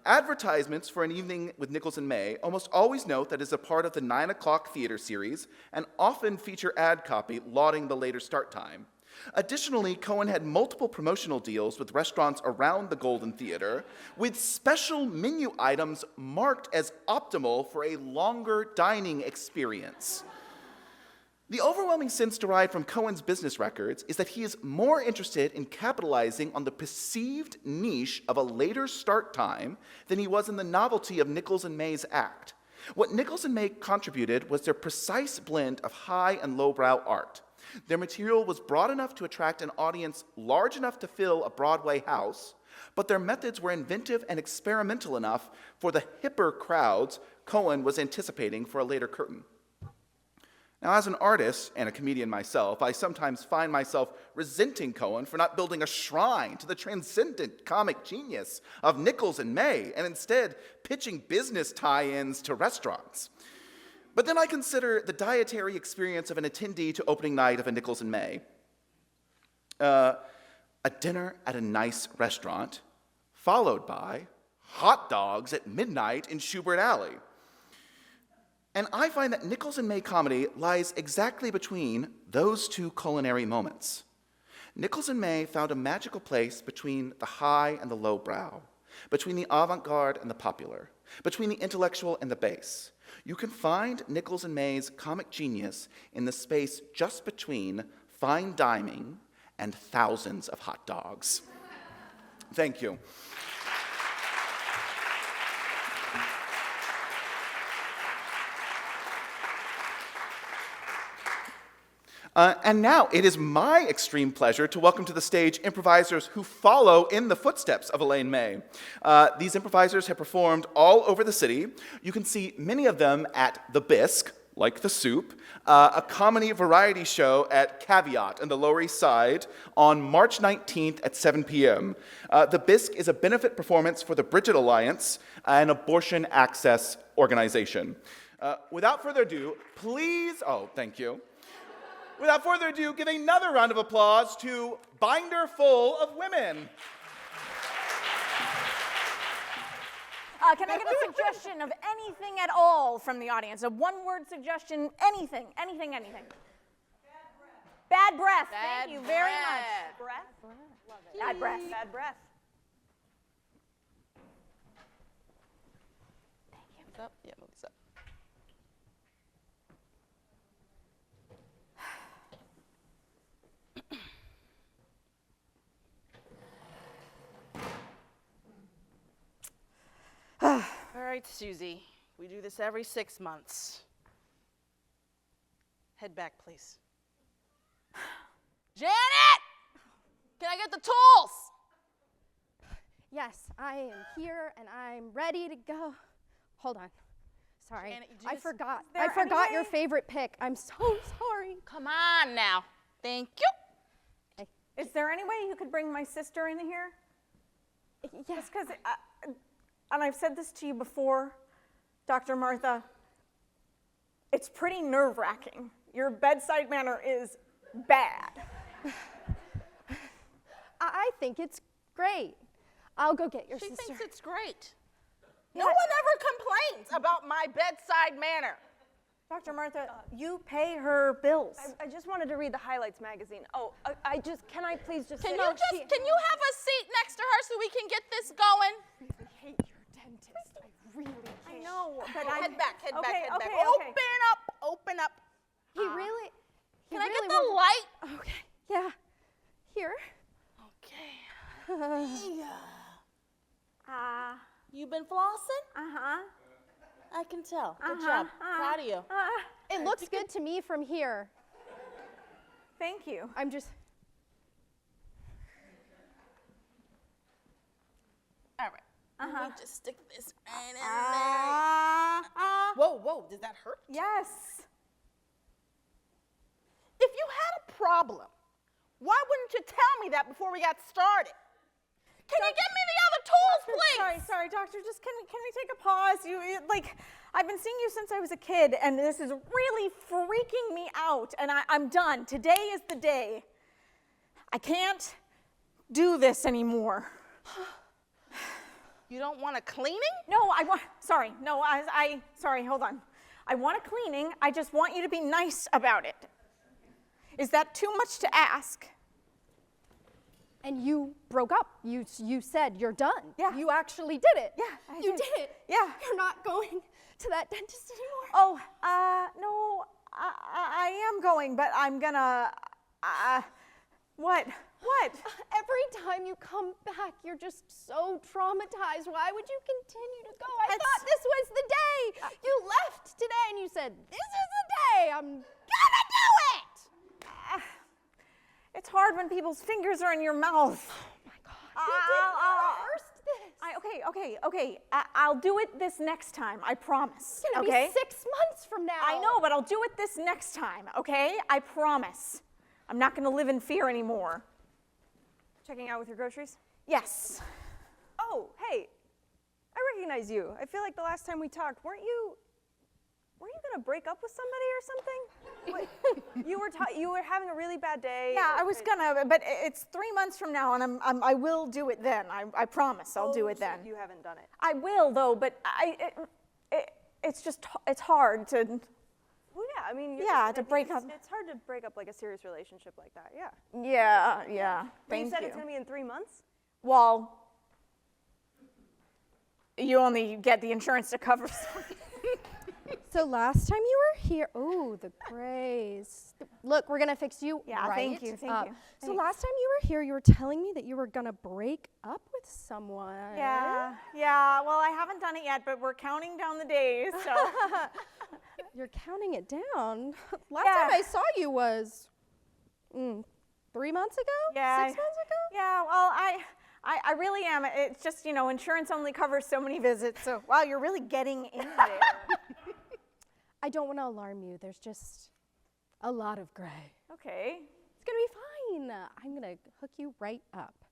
Advertisements for an evening with Nichols and May almost always note that it's a part of the 9 O'Clock Theater series and often feature ad copy lauding the later start time. Additionally, Cohen had multiple promotional deals with restaurants around the Golden Theater, with special menu items marked as optimal for a longer dining experience. The overwhelming sense derived from Cohen's business records is that he is more interested in capitalizing on the perceived niche of a later start time than he was in the novelty of Nichols and May's act. What Nichols and May contributed was their precise blend of high and lowbrow art. Their material was broad enough to attract an audience large enough to fill a Broadway house, but their methods were inventive and experimental enough for the hipper crowds Cohen was anticipating for a later curtain. Now, as an artist and a comedian myself, I sometimes find myself resenting Cohen for not building a shrine to the transcendent comic genius of Nichols and May, and instead pitching business tie-ins to restaurants. But then I consider the dietary experience of an attendee to opening night of a Nichols and May. A dinner at a nice restaurant, followed by hot dogs at midnight in Schubert Alley. And I find that Nichols and May comedy lies exactly between those two culinary moments. Nichols and May found a magical place between the high and the lowbrow, between the avant-garde and the popular, between the intellectual and the base. You can find Nichols and May's comic genius in the space just between fine dining and thousands of hot dogs. Thank you. And now it is my extreme pleasure to welcome to the stage improvisers who follow in the footsteps of Elaine May. These improvisers have performed all over the city. You can see many of them at The Bisque, like the soup, a comedy variety show at Caveat in the Lower East Side on March 19th at 7 p.m. The Bisque is a benefit performance for the Bridget Alliance, an abortion access organization. Without further ado, please, thank you. Without further ado, give another round of applause to Binder Full of Women. Can I get a suggestion of anything at all from the audience? A one-word suggestion, anything. Bad breath. Thank you very much. Breath? Love it. Bad breath. Bad breath. Thank you. Up? Yeah, move this up. All right, Susie, we do this every 6 months. Head back, please. Janet! Can I get the tools? Yes, I am here and I'm ready to go. Hold on. Sorry. Janet, I forgot your favorite pick. I'm so sorry. Come on now. Thank you. Okay. Is there any way you could bring my sister in here? Yeah. Just because, and I've said this to you before, Dr. Martha, it's pretty nerve-wracking. Your bedside manner is bad. I think it's great. I'll go get your sister. She thinks it's great. Yeah. No one ever complains about my bedside manner. Dr. Martha, you pay her bills. I just wanted to read the highlights magazine. Oh, can I please just Can sit? you have a seat next to her so we can get this going? I really hate your dentist. I really hate. I know, but Head back. Okay. Open up. He really. Can I get the light? Okay. Yeah. Here. Okay. You been flossing? Uh-huh. I can tell. Good job. Proud of you. It looks good to me from here. Thank you. I'm just. All right. Let me just stick this right in there. Whoa, does that hurt? Yes. If you had a problem, why wouldn't you tell me that before we got started? Can you get me the other tools, please? Sorry, doctor. Just can we take a pause? I've been seeing you since I was a kid, and this is really freaking me out. And I'm done. Today is the day. I can't do this anymore. You don't want a cleaning? No, I want. Sorry, no, sorry. Hold on. I want a cleaning. I just want you to be nice about it. Is that too much to ask? And you broke up. You said you're done. Yeah. You actually did it. Yeah, You did it. Yeah. You're not going to that dentist anymore. Oh, no, I am going, but I'm gonna, what? Every time you come back, you're just so traumatized. Why would you continue to go? I thought this was the day. You left today and you said, this is the day. I'm gonna do it. It's hard when people's fingers are in your mouth. Oh my God. You did rehearse this. Okay. I'll do it this next time. I promise. It's gonna okay? be 6 months from now. I know, but I'll do it this next time. Okay? I promise. I'm not gonna live in fear anymore. Checking out with your groceries? Yes. Oh, hey. I recognize you. I feel like the last time we talked, weren't you gonna break up with somebody or something? You were having a really bad day. Yeah, I was gonna, but it's 3 months from now, and I will do it then. I promise I'll do it then. You haven't done it. I will though, but it's hard to. Well, yeah, I mean. To break up. It's hard to break up like a serious relationship like that. Yeah. Yeah. But you Thank said you. it's gonna be in 3 months. Well, you only get the insurance to cover something. So last time you were here, the grays. Look, we're gonna fix you Yeah, right thank you. up. So Thanks. last time you were here, you were telling me that you were gonna break up with someone. Yeah. Well, I haven't done it yet, but we're counting down the days. So. You're counting it down. Last time I saw you was 3 months ago? Yeah. 6 months ago? Yeah. Well, I really am. It's just insurance only covers so many visits. So wow, you're really getting in there. I don't want to alarm you. There's just a lot of gray. Okay. It's gonna be fine. I'm gonna hook you right up.